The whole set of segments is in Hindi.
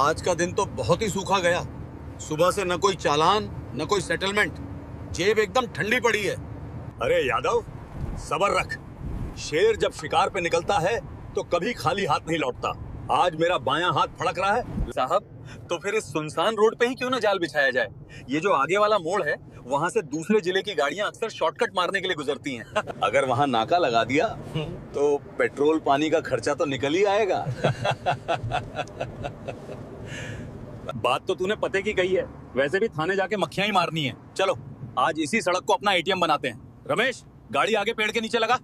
आज का दिन तो बहुत ही सूखा गया। सुबह से न कोई चालान न कोई सेटलमेंट, जेब एकदम ठंडी पड़ी है। अरे यादव, सब्र रख। शेर जब शिकार पे निकलता है तो कभी खाली हाथ नहीं लौटता। आज मेरा बायां हाथ फड़क रहा है। साहब, तो फिर इस सुनसान रोड पे ही क्यों ना जाल बिछाया जाए? ये जो आगे वाला मोड़ है, वहाँ से दूसरे जिले की गाड़ियाँ अक्सर शॉर्टकट मारने के लिए गुजरती हैं। अगर वहाँ नाका लगा दिया तो पेट्रोल पानी का खर्चा तो निकल ही आएगा। बात तो तूने पते की कही है। वैसे भी थाने जाके मक्खियाँ ही मारनी है। चलो आज इसी सड़क को अपना एटीएम बनाते हैं। रमेश, गाड़ी आगे पेड़ के नीचे लगा।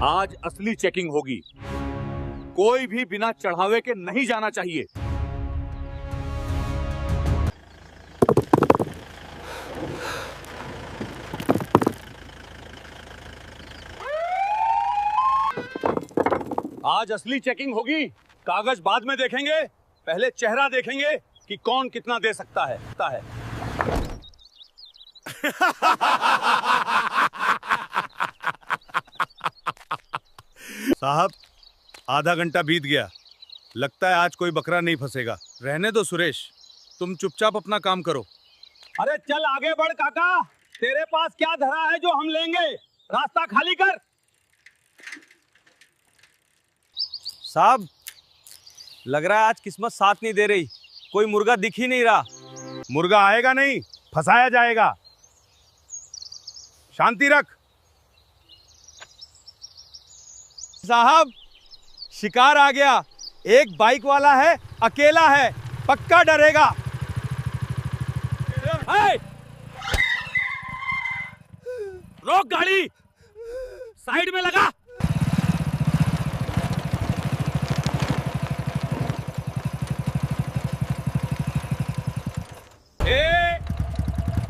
आज असली चेकिंग होगी। कोई भी बिना चढ़ावे के नहीं जाना चाहिए। आज असली चेकिंग होगी। कागज बाद में देखेंगे, पहले चेहरा देखेंगे कि कौन कितना दे सकता है। साहब, आधा घंटा बीत गया। लगता है आज कोई बकरा नहीं फंसेगा। रहने दो सुरेश, तुम चुपचाप अपना काम करो। अरे चल आगे बढ़ काका, तेरे पास क्या धरा है जो हम लेंगे? रास्ता खाली कर। साहब, लग रहा है आज किस्मत साथ नहीं दे रही। कोई मुर्गा दिख ही नहीं रहा। मुर्गा आएगा नहीं, फंसाया जाएगा। शांति रख। साहब, शिकार आ गया। एक बाइक वाला है, अकेला है, पक्का डरेगा। रोक गाड़ी, साइड में लगा।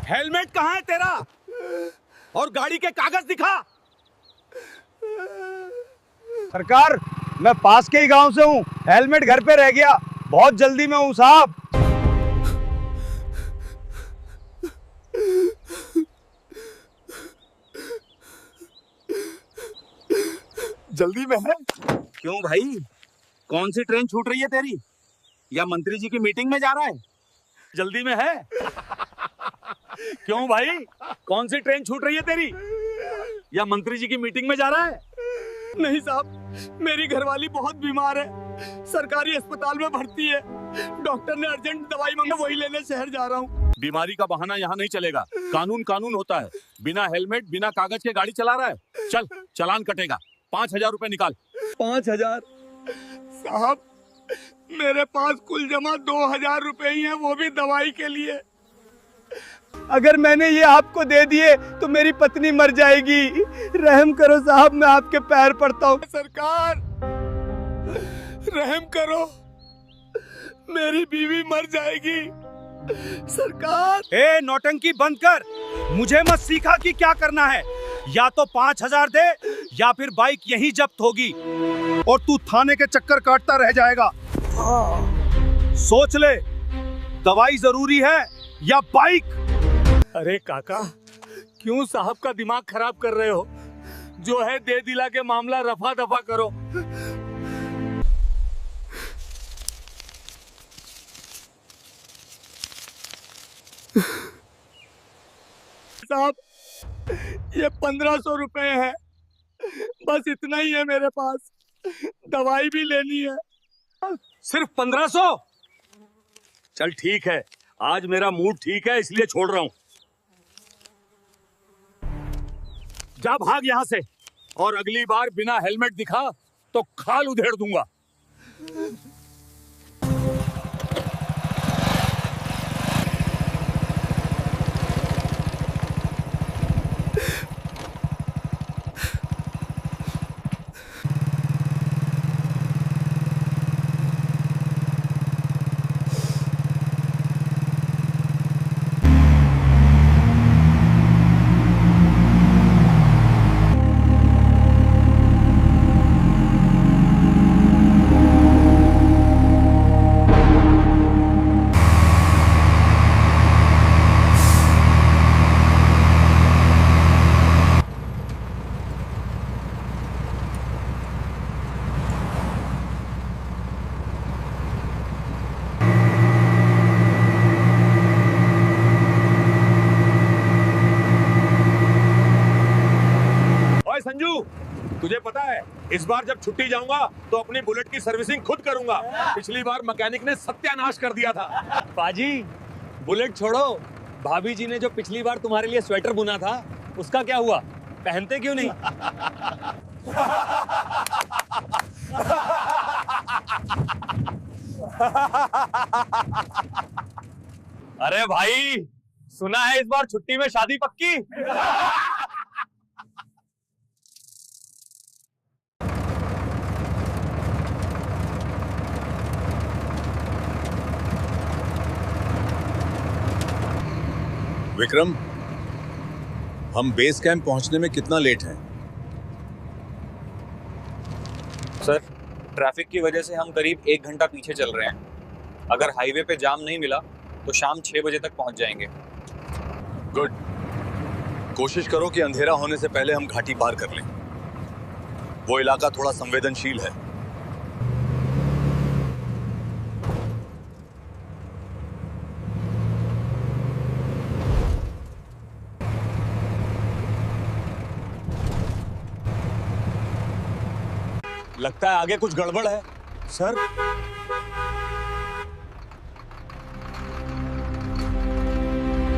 हेलमेट कहाँ है तेरा? और गाड़ी के कागज दिखा। सरकार, मैं पास के ही गांव से हूँ। हेलमेट घर पे रह गया। बहुत जल्दी में हूँ साहब। जल्दी में है? क्यों भाई, कौन सी ट्रेन छूट रही है तेरी? या मंत्री जी की मीटिंग में जा रहा है? जल्दी में है? क्यों भाई, कौन सी ट्रेन छूट रही है तेरी? या मंत्री जी की मीटिंग में जा रहा है? नहीं साहब, मेरी घरवाली बहुत बीमार है, सरकारी अस्पताल में भर्ती है। डॉक्टर ने अर्जेंट दवाई मांगा, वही लेने शहर जा रहा हूँ। बीमारी का बहाना यहाँ नहीं चलेगा। कानून कानून होता है। बिना हेलमेट, बिना कागज के गाड़ी चला रहा है। चल, चालान कटेगा। 5,000 रुपए निकाल। 5,000? साहब, मेरे पास कुल जमा 2,000 रुपए ही हैं, वो भी दवाई के लिए। अगर मैंने ये आपको दे दिए तो मेरी पत्नी मर जाएगी। रहम करो साहब, मैं आपके पैर पड़ता हूँ। सरकार, रहम करो, मेरी बीवी मर जाएगी। सरकार। ए, नौटंकी बंद कर। मुझे मत सिखा कि क्या करना है। या तो 5,000 दे या फिर बाइक यहीं जब्त होगी और तू थाने के चक्कर काटता रह जाएगा। सोच ले, दवाई जरूरी है या बाइक? अरे काका, क्यों साहब का दिमाग खराब कर रहे हो? जो है दे दिला के मामला रफा दफा करो। साहब, ये 1,500 रुपए है, बस इतना ही है मेरे पास। दवाई भी लेनी है। सिर्फ 1,500? चल ठीक है, आज मेरा मूड ठीक है इसलिए छोड़ रहा हूं। जा भाग यहां से, और अगली बार बिना हेलमेट दिखा तो खाल उधेड़ दूंगा। संजू, तुझे पता है इस बार जब छुट्टी जाऊंगा तो अपनी बुलेट की सर्विसिंग खुद करूंगा। पिछली बार मैकेनिक ने सत्यानाश कर दिया था। पाजी, बुलेट छोड़ो, भाभी जी ने जो पिछली बार तुम्हारे लिए स्वेटर बुना था उसका क्या हुआ? पहनते क्यों नहीं? अरे भाई, सुना है इस बार छुट्टी में शादी पक्की। विक्रम, हम बेस कैंप पहुंचने में कितना लेट हैं? सर, ट्रैफिक की वजह से हम करीब 1 घंटा पीछे चल रहे हैं। अगर हाईवे पे जाम नहीं मिला तो शाम 6 बजे तक पहुंच जाएंगे। गुड। कोशिश करो कि अंधेरा होने से पहले हम घाटी पार कर लें। वो इलाका थोड़ा संवेदनशील है। लगता है आगे कुछ गड़बड़ है। सर,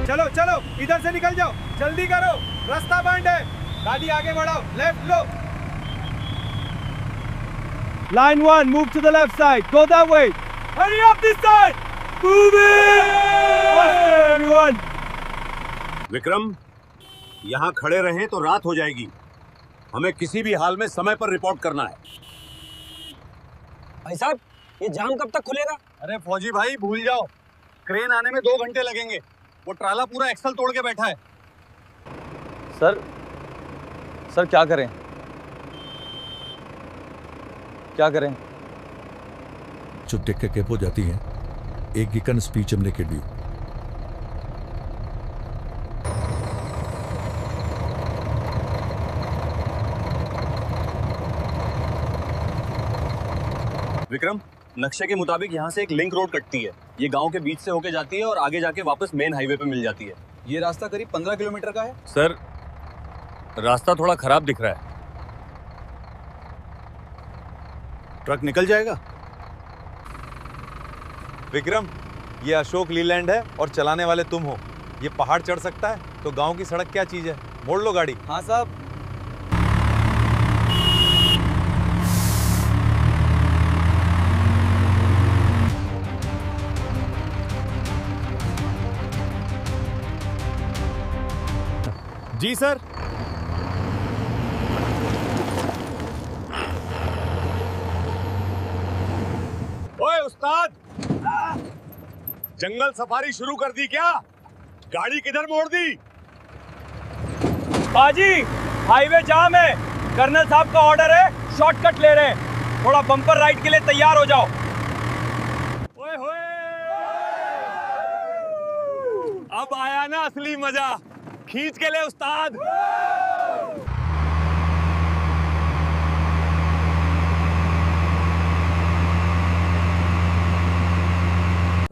चलो चलो, इधर से निकल जाओ, जल्दी करो, रास्ता बंद है। गाड़ी आगे बढ़ाओ, left low. Line 1, move to the left side. Go that way. Hurry up this side. Move it. Faster, everyone. Vikram, यहाँ खड़े रहें तो रात हो जाएगी। हमें किसी भी हाल में समय पर रिपोर्ट करना है। भाई साहब, ये जाम कब तक खुलेगा? अरे फौजी भाई, भूल जाओ, क्रेन आने में 2 घंटे लगेंगे। वो ट्राला पूरा एक्सल तोड़ के बैठा है। सर क्या करें? क्या करें? चुप टेक के कैप हो जाती है। एक गिकन स्पीच हमने के दी। विक्रम, नक्शे के मुताबिक यहाँ से एक लिंक रोड कटती है। ये गांव के बीच से होके जाती है और आगे जाके वापस मेन हाईवे पे मिल जाती है। ये रास्ता करीब 15 किलोमीटर का है। सर, रास्ता थोड़ा खराब दिख रहा है। ट्रक निकल जाएगा। विक्रम, ये अशोक लीलैंड है और चलाने वाले तुम हो। ये पहाड़ चढ़ सकता है तो गांव की सड़क क्या चीज है? मोड़ लो गाड़ी। हाँ साहब। जी सर। ओए उस्ताद, जंगल सफारी शुरू कर दी क्या? गाड़ी किधर मोड़ दी? बाजी, हाईवे जाम है। कर्नल साहब का ऑर्डर है, शॉर्टकट ले रहे हैं। थोड़ा बम्पर राइड के लिए तैयार हो जाओ। ओए होए, अब आया ना असली मजा। खींच के ले उस्ताद।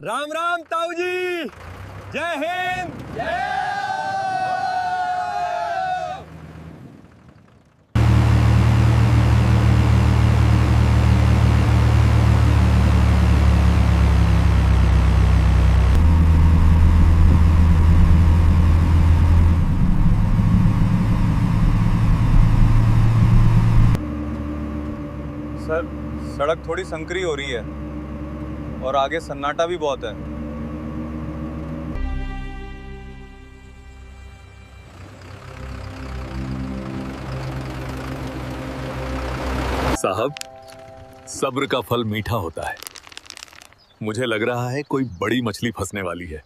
राम राम ताऊ जी, जय हिंद। सर, सड़क थोड़ी संकरी हो रही है और आगे सन्नाटा भी बहुत है। साहब, सब्र का फल मीठा होता है। मुझे लग रहा है कोई बड़ी मछली फंसने वाली है।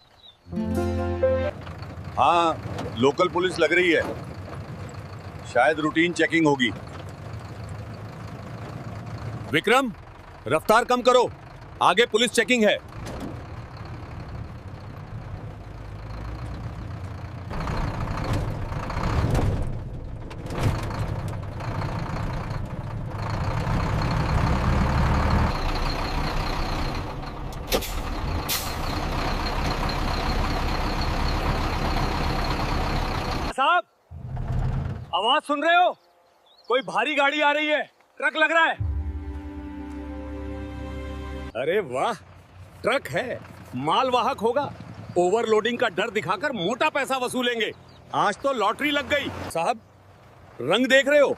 हाँ, लोकल पुलिस लग रही है। शायद रूटीन चेकिंग होगी। विक्रम, रफ्तार कम करो, आगे पुलिस चेकिंग है। साहब, आवाज सुन रहे हो? कोई भारी गाड़ी आ रही है, ट्रक लग रहा है। अरे वाह, ट्रक है, मालवाहक होगा। ओवरलोडिंग का डर दिखाकर मोटा पैसा वसूलेंगे। आज तो लॉटरी लग गई। साहब, रंग देख रहे हो?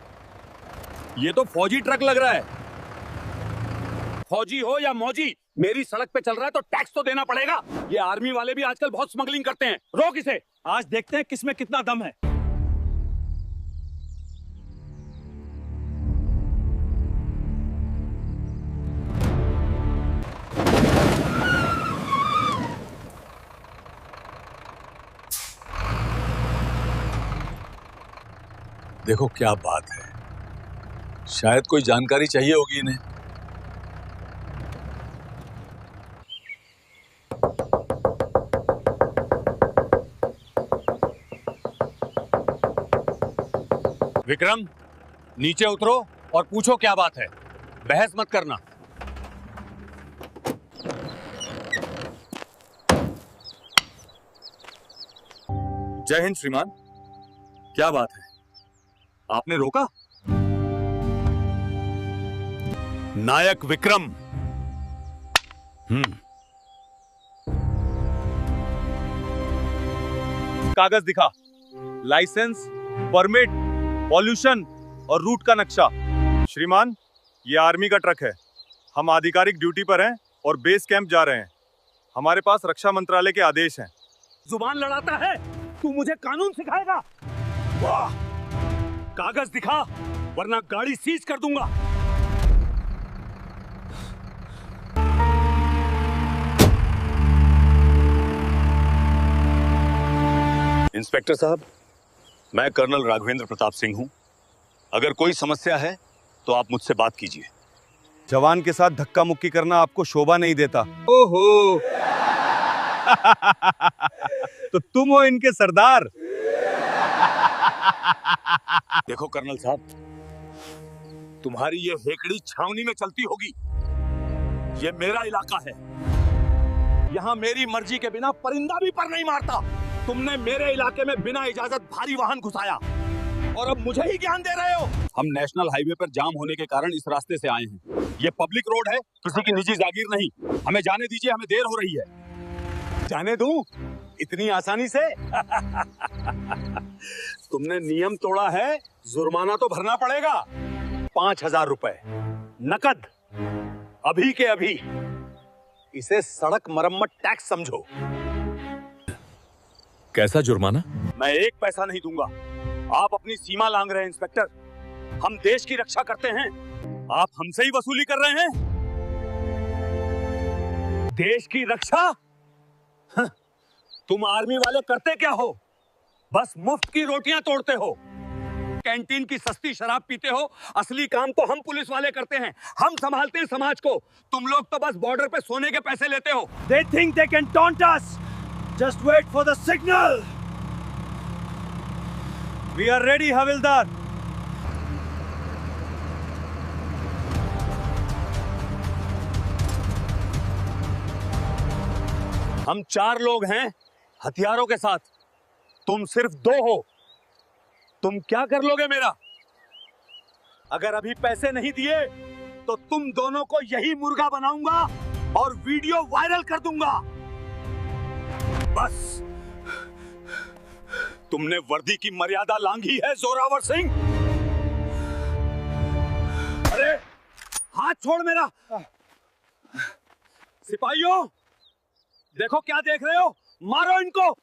ये तो फौजी ट्रक लग रहा है। फौजी हो या मौजी, मेरी सड़क पे चल रहा है तो टैक्स तो देना पड़ेगा। ये आर्मी वाले भी आजकल बहुत स्मगलिंग करते हैं। रोक इसे। आज देखते हैं किसमें कितना दम है। देखो क्या बात है, शायद कोई जानकारी चाहिए होगी इन्हें। विक्रम, नीचे उतरो और पूछो क्या बात है। बहस मत करना। जय हिंद श्रीमान। क्या बात है, आपने रोका? नायक विक्रम। कागज दिखा, लाइसेंस, परमिट, पॉल्यूशन और रूट का नक्शा। श्रीमान, ये आर्मी का ट्रक है। हम आधिकारिक ड्यूटी पर हैं और बेस कैंप जा रहे हैं। हमारे पास रक्षा मंत्रालय के आदेश हैं। जुबान लड़ाता है, तू मुझे कानून सिखाएगा? वाह, कागज दिखा वरना गाड़ी सीज कर दूंगा। इंस्पेक्टर साहब, मैं कर्नल राघवेंद्र प्रताप सिंह हूं। अगर कोई समस्या है तो आप मुझसे बात कीजिए। जवान के साथ धक्का मुक्की करना आपको शोभा नहीं देता। ओहो। तो तुम हो इनके सरदार। देखो कर्नल साहब, तुम्हारी ये हेकड़ी छावनी में चलती होगी। ये मेरा इलाका है। यहाँ मेरी मर्जी के बिना परिंदा भी पर नहीं मारता। तुमने मेरे इलाके में बिना इजाजत भारी वाहन घुसाया और अब मुझे ही ज्ञान दे रहे हो। हम नेशनल हाईवे पर जाम होने के कारण इस रास्ते से आए हैं। ये पब्लिक रोड है, किसी की निजी जागीर नहीं। हमें जाने दीजिए, हमें देर हो रही है। जाने दूं? इतनी आसानी से? तुमने नियम तोड़ा है, जुर्माना तो भरना पड़ेगा। 5,000 रुपए नकद, अभी के अभी। इसे सड़क मरम्मत टैक्स समझो। कैसा जुर्माना? मैं एक पैसा नहीं दूंगा। आप अपनी सीमा लांघ रहे हैं इंस्पेक्टर। हम देश की रक्षा करते हैं, आप हमसे ही वसूली कर रहे हैं। देश की रक्षा? हाँ, तुम आर्मी वाले करते क्या हो? बस मुफ्त की रोटियां तोड़ते हो, कैंटीन की सस्ती शराब पीते हो। असली काम तो हम पुलिस वाले करते हैं। हम संभालते हैं समाज को। तुम लोग तो बस बॉर्डर पे सोने के पैसे लेते हो। They think they can taunt us. Just wait for the signal. We are ready, हविलदार। हम 4 लोग हैं हथियारों के साथ, तुम सिर्फ 2 हो। तुम क्या कर लोगे मेरा? अगर अभी पैसे नहीं दिए तो तुम दोनों को यही मुर्गा बनाऊंगा और वीडियो वायरल कर दूंगा। बस, तुमने वर्दी की मर्यादा लांघी है जोरावर सिंह। अरे हाथ छोड़ मेरा। सिपाहियों, देखो क्या देख रहे हो, मारो इनको।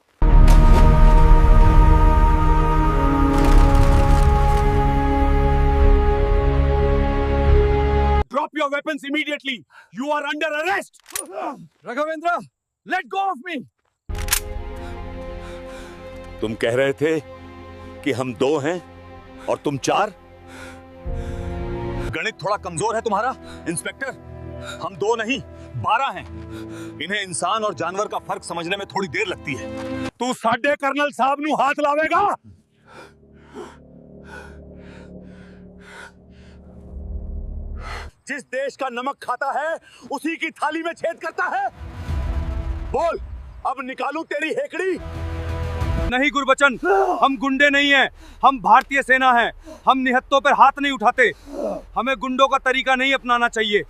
Drop your weapons immediately. You are under arrest. Raghavendra, let go of me. तुम कह रहे थे कि हम 2 हैं और तुम 4? गणित थोड़ा कमजोर है तुम्हारा इंस्पेक्टर। हम 2 नहीं 12 हैं। इन्हें इंसान और जानवर का फर्क समझने में थोड़ी देर लगती है। तू साडे कर्नल साहब नू हाथ लावेगा? जिस देश का नमक खाता है उसी की थाली में छेद करता है। बोल, अब निकालूं तेरी हेकड़ी? नहीं गुरबचन, हम गुंडे नहीं हैं, हम भारतीय सेना हैं। हम निहत्तों पर हाथ नहीं उठाते। हमें गुंडों का तरीका नहीं अपनाना चाहिए।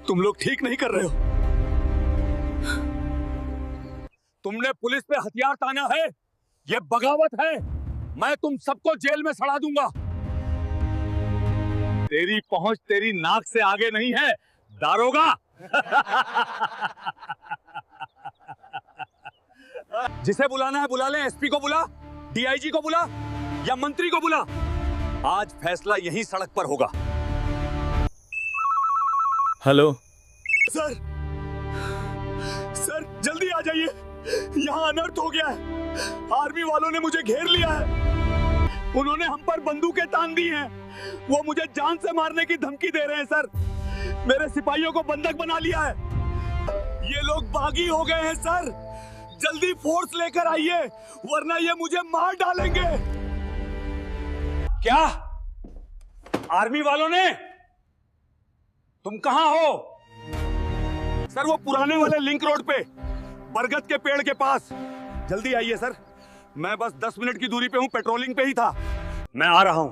तुम लोग ठीक नहीं कर रहे हो। तुमने पुलिस पे हथियार ताना है, ये बगावत है। मैं तुम सबको जेल में सड़ा दूंगा। तेरी पहुंच तेरी नाक से आगे नहीं है, दारोगा। जिसे बुलाना है बुला ले। एसपी को बुला, डीआईजी को बुला या मंत्री को बुला। आज फैसला यहीं सड़क पर होगा। हेलो सर, सर जल्दी आ जाइए, यहाँ अनर्थ हो गया है। आर्मी वालों ने मुझे घेर लिया है। उन्होंने हम पर बंदूकें तान दी हैं। वो मुझे जान से मारने की धमकी दे रहे हैं सर। मेरे सिपाहियों को बंधक बना लिया है। ये लोग बागी हो गए हैं सर। जल्दी फोर्स लेकर आइए, वरना ये मुझे मार डालेंगे। क्या आर्मी वालों ने? तुम कहां हो? सर वो पुराने वाले लिंक रोड पे, बरगद के पेड़ के पास। जल्दी आइए सर, मैं बस 10 मिनट की दूरी पे हूं, पेट्रोलिंग पे ही था। मैं आ रहा हूं।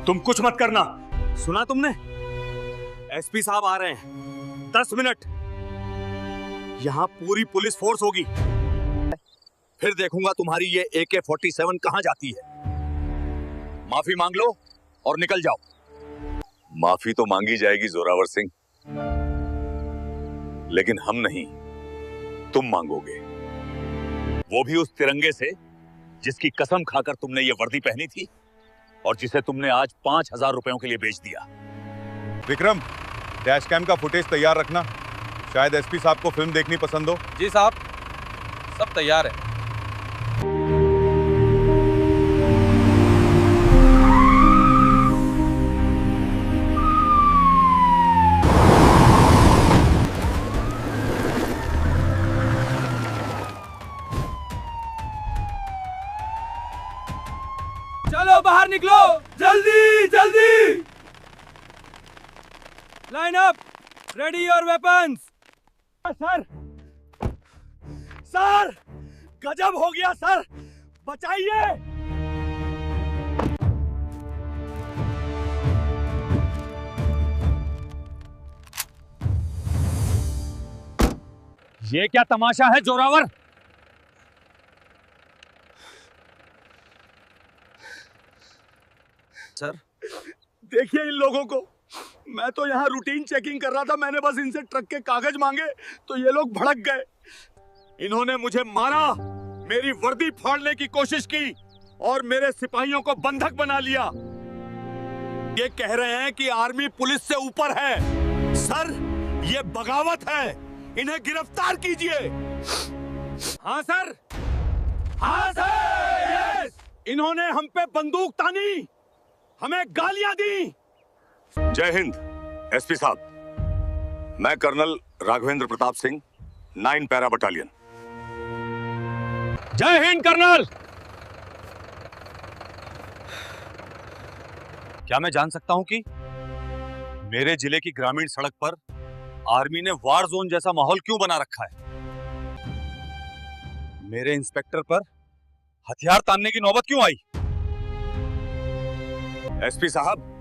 तुम कुछ मत करना, सुना तुमने? एसपी साहब आ रहे हैं, 10 मिनट। यहां पूरी पुलिस फोर्स होगी। फिर देखूंगा तुम्हारी ये AK-47 कहां जाती है। माफी मांग लो और निकल जाओ। माफी तो मांगी जाएगी जोरावर सिंह, लेकिन हम नहीं, तुम मांगोगे। वो भी उस तिरंगे से जिसकी कसम खाकर तुमने ये वर्दी पहनी थी और जिसे तुमने आज 5,000 रुपयों के लिए बेच दिया। विक्रम, डैश कैम का फुटेज तैयार रखना। शायद एसपी साहब को फिल्म देखनी पसंद हो। जी साहब, सब तैयार है। चलो बाहर निकलो, जल्दी जल्दी। Line up, ready your weapons. Sir, sir गजब हो गया सर, बचाइए। ये क्या तमाशा है जोरावर? सर देखिए इन लोगों को। मैं तो यहाँ रूटीन चेकिंग कर रहा था। मैंने बस इनसे ट्रक के कागज मांगे तो ये लोग भड़क गए। इन्होंने मुझे मारा, मेरी वर्दी फाड़ने की कोशिश की और मेरे सिपाहियों को बंधक बना लिया। ये कह रहे हैं कि आर्मी पुलिस से ऊपर है। सर ये बगावत है, इन्हें गिरफ्तार कीजिए। हाँ सर, हाँ सर, यस। इन्होंने हम पे बंदूक तानी, हमें गालियां दी। जय हिंद एसपी साहब, मैं colonel Raghavendra Pratap Singh, 9 para battalion. जय हिंद कर्नल। क्या मैं जान सकता हूं कि मेरे जिले की ग्रामीण सड़क पर आर्मी ने वार जोन जैसा माहौल क्यों बना रखा है? मेरे इंस्पेक्टर पर हथियार तानने की नौबत क्यों आई? एसपी साहब,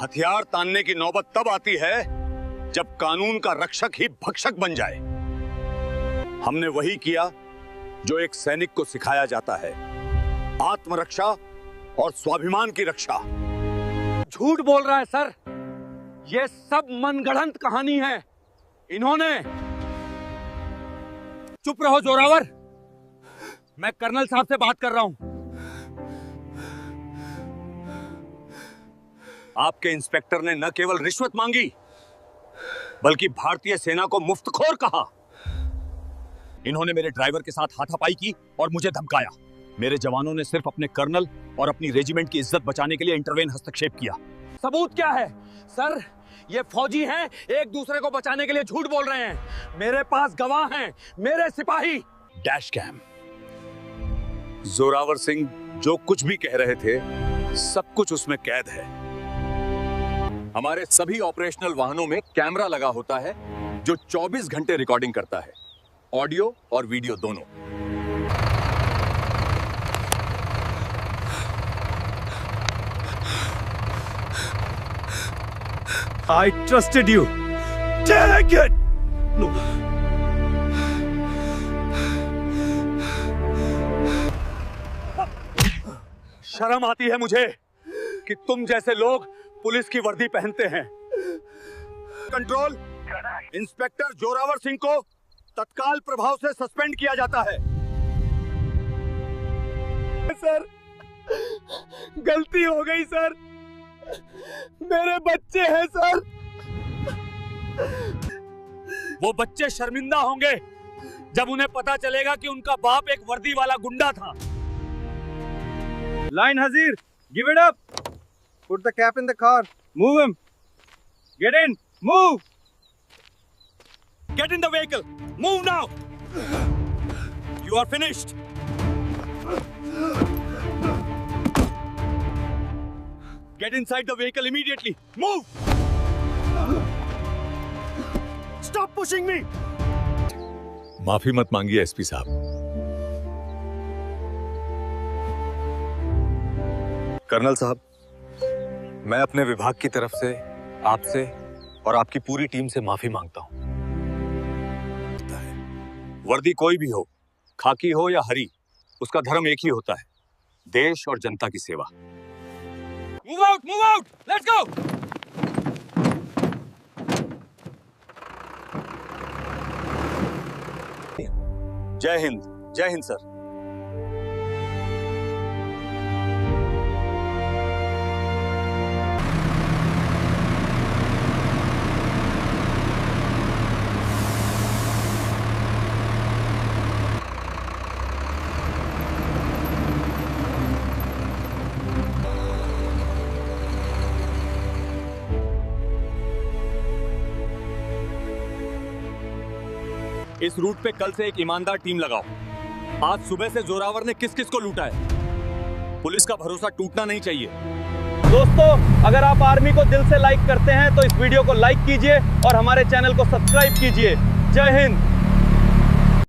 हथियार तानने की नौबत तब आती है जब कानून का रक्षक ही भक्षक बन जाए। हमने वही किया जो एक सैनिक को सिखाया जाता है, आत्मरक्षा और स्वाभिमान की रक्षा। झूठ बोल रहा है सर, ये सब मनगढ़ंत कहानी है। इन्होंने। चुप रहो जोरावर, मैं कर्नल साहब से बात कर रहा हूं। आपके इंस्पेक्टर ने न केवल रिश्वत मांगी बल्कि भारतीय सेना को मुफ्तखोर कहा। इन्होंने मेरे ड्राइवर के साथ हाथापाई की और मुझे धमकाया। मेरे जवानों ने सिर्फ अपने कर्नल और अपनी रेजिमेंट की इज्जत बचाने के लिए इंटरवेन हस्तक्षेप किया। सबूत क्या है सर? ये फौजी हैं, एक दूसरे को बचाने के लिए झूठ बोल रहे हैं। मेरे पास गवाह हैं, मेरे सिपाही। Dash cam. जोरावर सिंह जो कुछ भी कह रहे थे सब कुछ उसमें कैद है। हमारे सभी ऑपरेशनल वाहनों में कैमरा लगा होता है जो 24 घंटे रिकॉर्डिंग करता है, ऑडियो और वीडियो दोनों। I trusted you. Take it. No. शर्म आती है मुझे कि तुम जैसे लोग पुलिस की वर्दी पहनते हैं। कंट्रोल, इंस्पेक्टर जोरावर सिंह को तत्काल प्रभाव से सस्पेंड किया जाता है। सर, गलती हो गई सर, मेरे बच्चे हैं सर। वो बच्चे शर्मिंदा होंगे जब उन्हें पता चलेगा कि उनका बाप एक वर्दी वाला गुंडा था। लाइन हजीर, give it up. Put the cap in the car, move him, get in, move, get in the vehicle, move now, you are finished. Get inside the vehicle immediately. Move! Stop pushing me! माफी मत मांगिए एसपी साहब। कर्नल साहब, मैं अपने विभाग की तरफ से आपसे और आपकी पूरी टीम से माफी मांगता हूं। वर्दी कोई भी हो, खाकी हो या हरी, उसका धर्म एक ही होता है, देश और जनता की सेवा। Move out! Move out! Let's go! जय हिंद, जय हिंद सर। इस रूट पे कल से एक ईमानदार टीम लगाओ। आज सुबह से जोरावर ने किस किस को लूटा है, पुलिस का भरोसा टूटना नहीं चाहिए। दोस्तों, अगर आप आर्मी को दिल से लाइक करते हैं तो इस वीडियो को लाइक कीजिए और हमारे चैनल को सब्सक्राइब कीजिए। जय हिंद।